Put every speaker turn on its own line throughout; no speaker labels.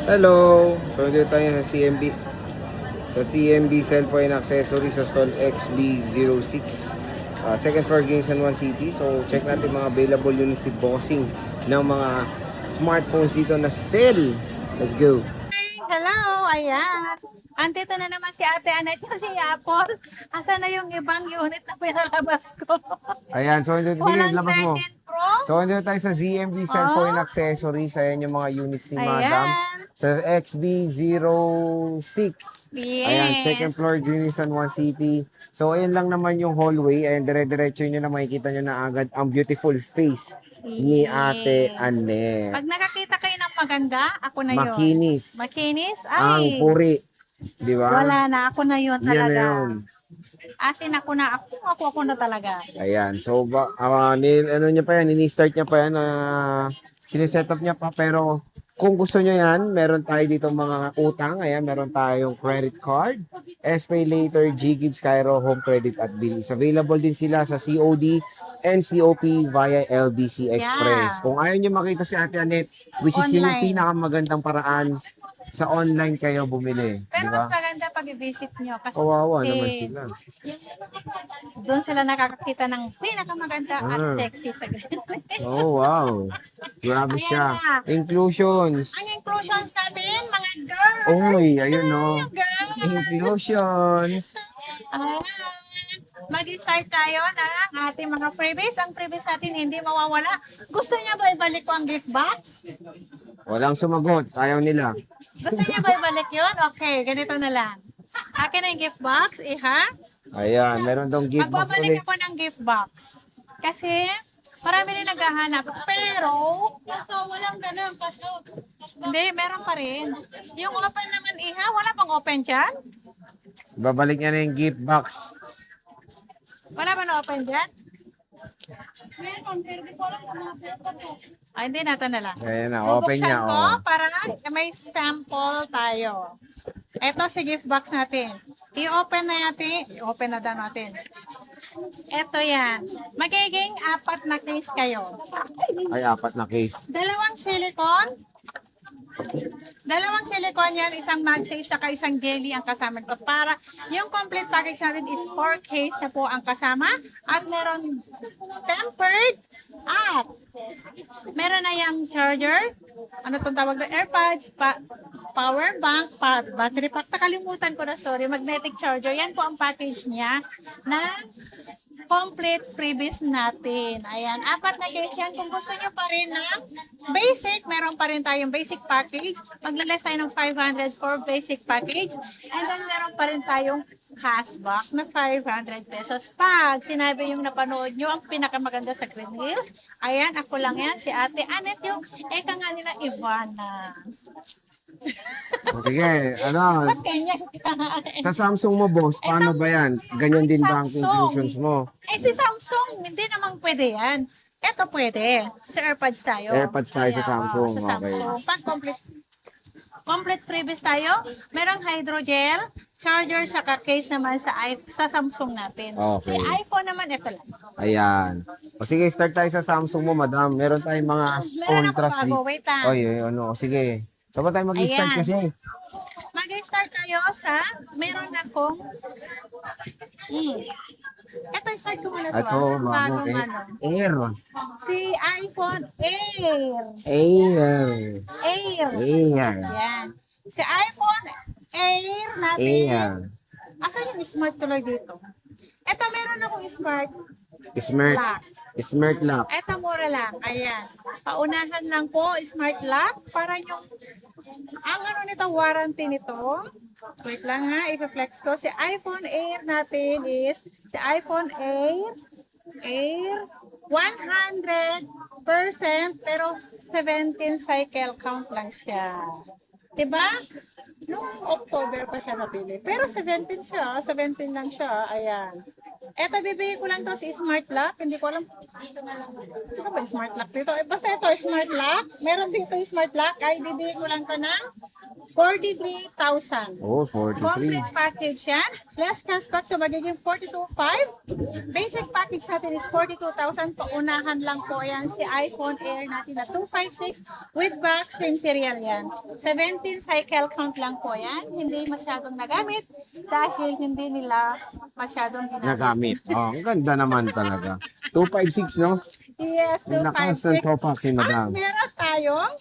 Hello! So, dito tayo sa CMB. Sa CMB Cellphone Accessories sa stall XB06. Second floor, Green San Juan City. So, check natin mga available units si Bossing ng mga smartphones dito na sale. Let's go!
Hello, ayan. Andito na naman si Ate Annette kasi Apple. Asan na yung ibang unit na pinalabas ko?
Ayan, so sige,
Walang
labas mo.
13 Pro.
So, dito tayo sa CMB Cellphone Accessories. Ayan yung mga units ni Madam.
Ayan.
Sa XB06. Ayan, second
Yes.
floor, Green San Juan City. So, ayan lang naman yung hallway. Ayan, dire-diretso nyo na makikita nyo na agad ang beautiful face ni Ate
Yes.
Annette.
Pag nakakita kayo ng maganda, ako na yun.
Makinis.
Makinis?
Ang
Ay,
puri. Di ba?
wala na. Ako na yun
Yan na
talaga.
yun.
As in, ako na talaga.
Ayan. So, ano niya pa yan, ini-start niya pa yan, siniset up niya pa, pero kung gusto niyo yan, meron tayo dito mga utang. Ayan, meron tayong credit card, SPay Later, GGives, Cairo, Home Credit at Bilis. Available din sila sa COD and COP via LBC Express.
Yeah.
Kung ayaw niyo makita si Ate Annette, which is yun yung
Online.
pinakamagandang paraan, sa online kayo bumili. Di
Pero
ba?
mas maganda pag i-visit nyo kasi
Kawawa naman sila.
doon sila nakakakita ng pinakamaganda at
Ah.
sexy sa ganun.
Oh, wow. Grabe
Ayan
siya.
na.
Inclusions.
Ang inclusions natin, mga girls.
Oy, ayun no.
Girls.
Inclusions.
Ayan. Mag-start tayo ng ating mga freebies. Ang freebies natin hindi mawawala. Gusto niya ba ibalik ko ang gift box?
Walang sumagot. Ayaw nila.
Gusto niya ba ibalik yun? Okay, ganito na lang. Akin na yung gift box, iha.
Ayan, meron dong gift box
Magbabalik
ulit.
ako ng gift box. Kasi, marami rin naghahanap. Pero, walang ganun. Hindi, meron pa rin. Yung open naman, iha, wala pang open dyan?
Babalik niya na yung gift box.
Wala ba na open dyan? Meron, pero di ko alam kung na-open to. Ay, hindi, nato na lang.
Ayan na, open
Bubuksan
niya.
ko
Oh.
para may sample tayo. Ito si gift box natin. I-open na natin. I-open na daw natin. Ito yan. Magiging 4 na case kayo.
Ay, 4 na case.
Dalawang silicone yan, isang MagSafe, saka isang jelly ang kasama nito. Para yung complete package natin is 4 case na po ang kasama. At meron tempered at meron na yung charger. Ano itong tawag na? AirPods, power bank, battery pack. Nakalimutan ko na, sorry. Magnetic charger. Yan po ang package niya na complete freebies natin. Ayan, 4 na case yan. Kung gusto nyo pa rin ng basic, meron pa rin tayong basic package. Maglalas tayo ng 500 for basic package. And then meron pa rin tayong cashback na 500 pesos. Pag sinabi yung napanood nyo, ang pinakamaganda sa Green Hills, ayan, ako lang yan, si Ate Annette, yung eka nga nila, Ivana.
Sige, ano,
Ba't ganyan ka?
sa Samsung mo, boss, paano ba yan? Ganyan din ba ang
Samsung.
conclusions mo?
Eh, si Samsung, hindi naman pwede yan. Ito pwede. Sa AirPods tayo.
AirPods tayo sa
Ayan,
Samsung.
Sa
Okay.
Samsung. Pag complete freebies tayo, merong hydrogel, charger, saka case naman sa Samsung natin.
Okay.
Si iPhone naman, ito lang.
Ayan. O sige, start tayo sa Samsung mo, madam. Meron tayong mga
Meron ako
Ultra
bago. Wait lang.
Oy, ano, sige. So ba tayo mag-start
Ayan.
kasi?
Mag-start tayo sa, meron akong, ito, start ko muna ito.
Ito, bago.
Bagong ano.
Air.
Si iPhone Air.
Air.
Air.
Air.
Yan. Si iPhone Air natin.
Air.
Asan yung smart tuloy dito? Ito, meron akong smart
Smart.
lock.
Smart lock.
Ito, mura lang. Ayan. Paunahan lang po, smart lock. Para yung, ang ano nito, warranty nito. Wait lang ha, i-flex ko. Si iPhone Air natin is, si iPhone Air 100%, pero 17 cycle count lang siya. Diba? Noong October pa siya nabili. Pero 17 siya, 17 lang siya. Ayan. Eto, bibigay ko lang to si Smart Lock. Hindi ko alam. Saan ba yung Smart Lock dito? Basta ito, Smart Lock. Meron dito yung Smart Lock. Ay, bibigay ko lang to ng 43,000.
Oh, 43.
Complete package yan. Less cashback, so magiging 42,500. Basic package natin is 42,000. Paunahan lang po yan si iPhone Air natin na 256 with box, same serial yan. 17 cycle count lang po yan. Hindi masyadong nagamit dahil hindi nila masyadong ginamit.
Nagamit. Oh, ang ganda naman talaga. 256, no?
Yes,
Ang lakas ng
256.
topa kay
At
Madam.
meron tayong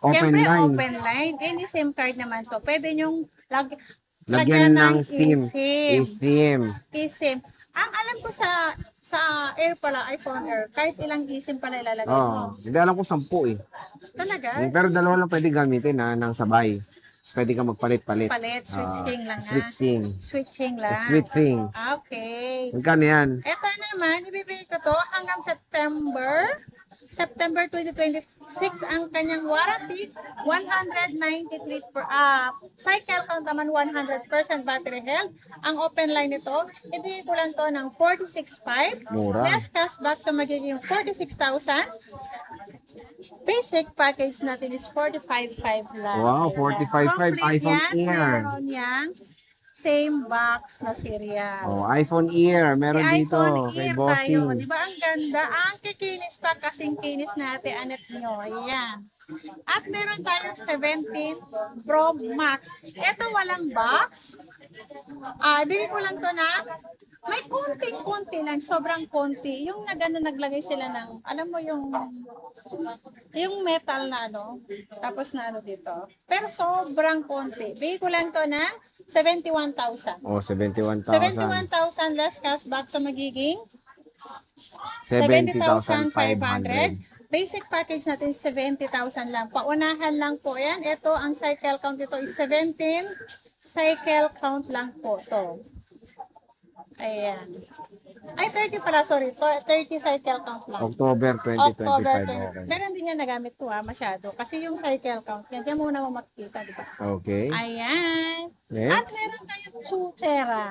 Open
siyempre,
line.
open line. Any SIM card naman to. Pwede nyong
Lagyan ng SIM.
eSIM.
eSIM.
eSIM. Ang alam ko sa Air pala, iPhone Air, kahit ilang eSIM pala ilalagay
Oh,
mo.
hindi alam ko 10 eh.
Talaga?
Pero dalawa lang pwede gamitin ng sabay. Tapos pwede ka magpalit-palit.
Palit, switching lang ha.
Switching.
Switching lang.
Switching.
Okay.
Magkano yan?
Ito naman, ibibigay ko to hanggang September 2026 ang kanyang warranty, 193 cycle count naman 100% battery health. Ang open line nito, ibigay ko lang to ng 46,500.
Mura.
Less cashback, so magiging 46,000. Basic package natin is 45,500 lang.
Wow, 45,500
Complete
iPhone
yan,
Air.
Meron yang same box na serial.
Oh, iPhone Air. Meron
Si
dito
iPhone
kay
Air tayo.
Bossing.
Di ba ang ganda? Ang kikinis pa kasing kinis natin. Anet nyo. Ayan. At meron tayong 17 Pro Max. Ito walang box. Bigay ko lang to na may konting-konti lang. Sobrang konti. Yung naglagay sila ng, alam mo yung metal na ano. Tapos na ano dito. Pero sobrang konti. Bigay ko lang to na 71,000.
Oh, 71,000.
71,000 less cashback, so magiging
70,500.
70,500. Basic package natin 70,000 lang. Paunahan lang po yan. Ito, ang cycle count dito is 17 cycle count lang po to. Ayan. Ay, 30 pala, sorry. 30 cycle count lang.
October 2025.
October 20.
Okay.
Meron din yan nagamit to masyado. Kasi yung cycle count, yan muna mo makikita, di ba?
Okay.
Ayan. At
Next.
meron tayong tutera.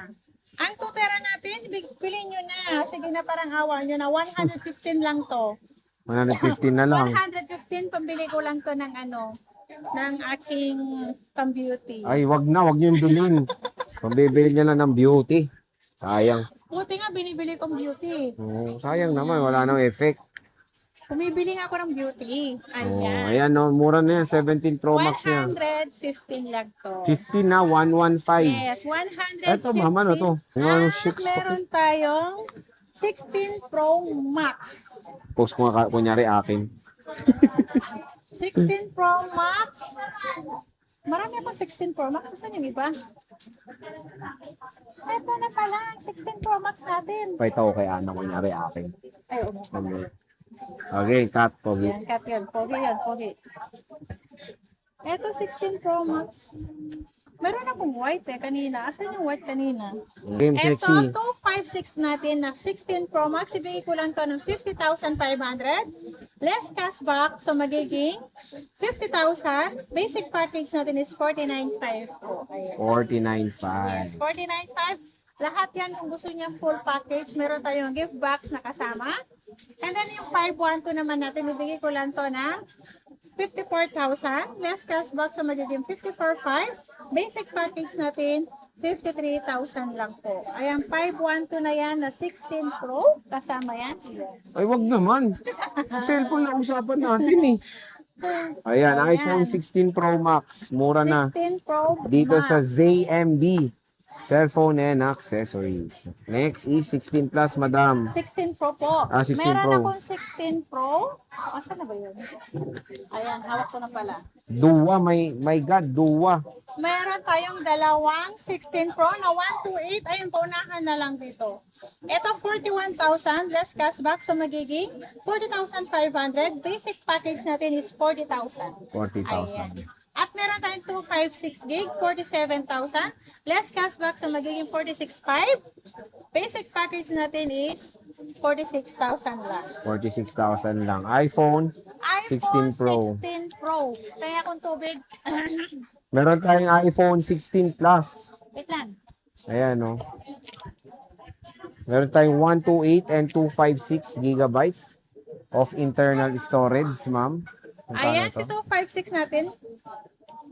Ang tutera natin, bilhin nyo na. Sige na, parang awa nyo na. 115 lang to.
115 na lang.
115, pambili ko lang to ng ng aking pang-beauty.
Ay, wag niyo yung bilhin. Pambibili niya lang ng beauty. Sayang.
Buti nga, binibili kong beauty.
Oh, sayang naman. Wala nang effect.
Bumibili nga ako ng beauty.
Oh,
Ayan.
ayan, no. Mura na yan. 17 Pro Max yan.
115 lang to.
15 na, 115.
Yes, 115.
Eto, mama, no to. Ano,
At
6.
meron tayong 16 Pro Max.
Post ko nga, kunyari akin.
16 Pro Max. Marami akong 16 Pro Max. Saan yung iba? Ito na pala, ang 16 Pro Max natin.
Pakita ko kay Ana, kunyari akin.
Ay, oo.
Okay, cut, pogi.
Yan, cut yun. Pogi yun, pogi. Ito, 16 Pro Max. Meron akong white kanina. Asan yung white kanina?
Game
Ito,
sexy.
256 natin na 16 Pro Max. Ibigay ko lang to ng 50,500. Less cashback, so magiging 50,000. Basic package natin is 49,500 po. Ayan.
49.5.
Yes, 49,500. Lahat yan kung gusto niya full package. Meron tayong gift box na kasama. And then yung 512 naman natin, ibigay ko lang to ng 54,000. Less cashback, so magiging 54,500. Basic package natin, 53,000 lang po. Ayan, 512 na yan na 16 Pro. Kasama yan.
Ay, wag naman. Cellphone na usapan natin eh. Ayan, iPhone 16 Pro Max. Mura na.
16 Pro
Dito
Max.
sa ZMB. Cellphone and accessories. Next is 16 Plus, madam.
16 Pro po.
16
Meron
Pro.
akong 16 Pro. Asan na ba yun? Ayan, hawak ko na pala.
Duwa, my God, duwa.
Meron tayong dalawang 16 Pro na 128. Ayun, paunahan na lang dito. Ito, 41,000 less cashback. So, magiging 40,500. Basic package natin is 40,000.
40,000.
At meron tayong 256 gig, 47,000. Less cashback, so magiging 46,500. Basic package natin is 46,000 lang.
46,000 lang. iPhone 16 Pro.
16 Pro. Kaya kung tubig,
Meron tayong iPhone 16 Plus.
wait lang.
Ayan, no. Meron tayong 128 and 256 gigabytes of internal storage, ma'am. Magkano
Ayan,
to?
si 256 natin.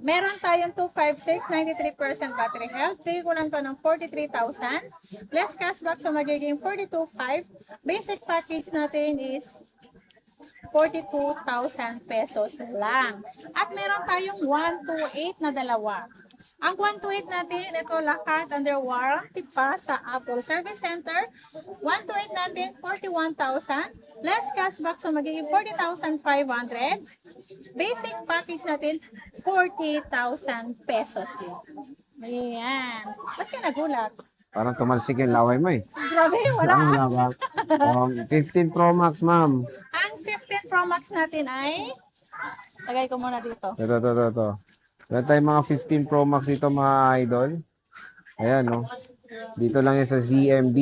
Meron tayong 256, 93% battery health. Bigay ko lang to ng 43,000. Less cashback, so magiging 42,500. Basic package natin is 42,000 pesos lang. At meron tayong 128 na dalawa. Ang 128 natin, ito lahat under warranty pa sa Apple Service Center. 128 natin, 41,000. Less cashback, so magiging 40,500. Basic package natin, 40,000 pesos lang. Ayan. Ba't ka nagulat?
Parang tumalsik yung laway mo eh.
Grabe, wala.
Ang lawak. 15 Pro Max, ma'am.
Ang 15 Pro Max natin ay, lagay ko muna dito.
Ito. Meron tayong mga 15 Pro Max dito, mga idol. Ayan, no. Dito lang yan sa ZMB.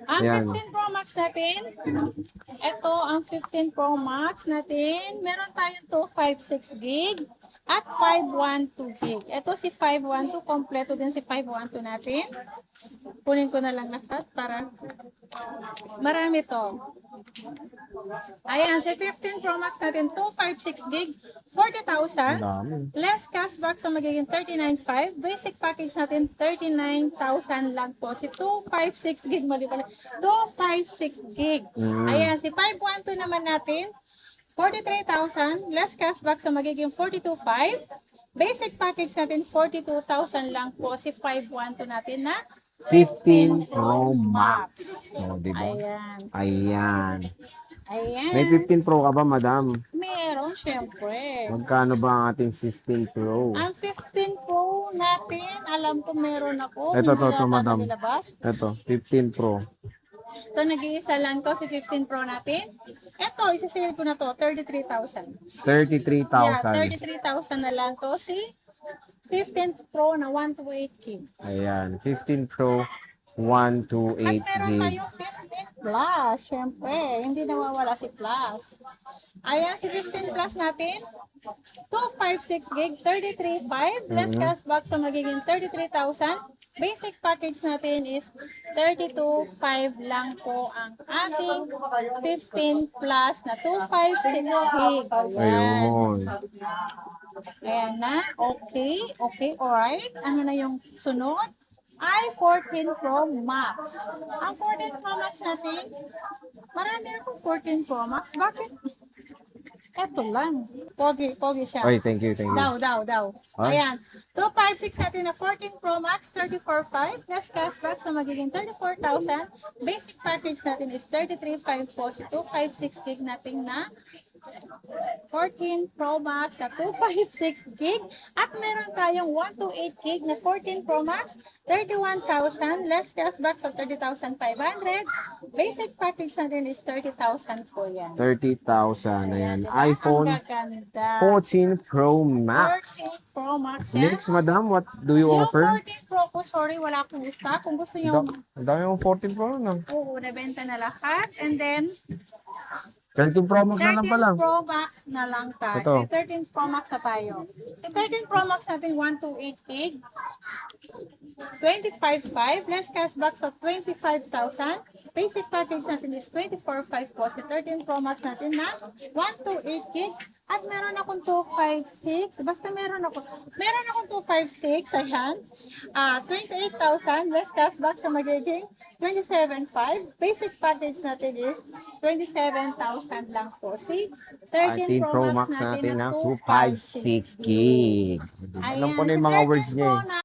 Ang
Ayan.
15 Pro Max natin, ito ang 15 Pro Max natin, meron tayong 256 gig at 512 gig. Ito si 512, kompleto din si 512 natin. Kunin ko na lang lahat para marami to. Ayan, si 15 Pro Max natin, 256 gig, 40,000.
Dami.
Less cashback sa magiging 39,500. Basic package natin 39,000 lang po. Si 256 gig, mali pala. 256 gig. Ayan, si 512 naman natin 43,000. Less cashback sa magiging 42,500. Basic package natin 42,000 lang po. Si 512 natin na
15 Pro Max. O, diba?
Ayan.
Ayan.
Ayan.
May 15 Pro ka ba, madam?
Meron, syempre.
Magkano ba ang ating 15 Pro?
Ang 15 Pro natin, alam ko meron ako.
Ito,
Hindi
to,
yata
madam.
nilabas.
Ito, 15 Pro.
Ito, nag-iisa lang to, si 15 Pro natin. Ito, isa-sale ko na to, 33,000.
33,000.
Yeah, 33,000 na lang to. Si 15 Pro na 128 gig.
Ayan, 15 Pro, 128
At meron
gig.
tayong 15 Plus, syempre. Hindi nawawala si Plus. Ayan, si 15 Plus natin, 256 gig, 33,500. Less cashback, so magiging 33,000. Basic package natin is 32,500 lang po ang ating 15 Plus na 256 gig. Ayan.
Ayun.
Ayan na. Okay. Alright. Ano na yung sunod? i14 Pro Max. Ang 14 Pro Max natin, marami akong 14 Pro Max. Bakit? Eto lang. Pogi siya.
Oy, thank you.
Daw.
Ay.
Ayan. 256 natin na 14 Pro Max, 34,500. Less cashback, so magiging 34,000. Basic package natin is 33,500 po. Si 256 gig natin na 14 Pro Max na 256 gig. At meron tayong 128 gig na 14 Pro Max, 31,000. Less cashback, so 30,500. Basic package natin is 30,000 po yan.
30,000. Ayan.
Ang
iPhone
gaganda.
14 Pro Max.
14 Pro Max yan.
Next, madam, what do you
Yung
offer?
14 Pro ko, sorry, wala akong stock. Kung gusto nyo,
Ang dami yung 14 Pro na.
oo, nabenta na lahat. And then,
13 Pro Max na lang
13
pala.
Pro Max na lang tayo.
Ito.
Si 13 Pro Max na tayo. Si 13 Pro Max natin, 128 gig. 25,500. Less cashback, so 25,000. Basic package natin is 24,500 po. Si 13 Pro Max natin na 128 gig. At meron akong 256. Basta meron akong 256. Ayan. 28,000. Less cashback sa magiging 27,500. Basic package natin is 27,000 lang po. Si 13
13 Pro Max natin na 256 gig. Alam ko na yung mga words niya eh.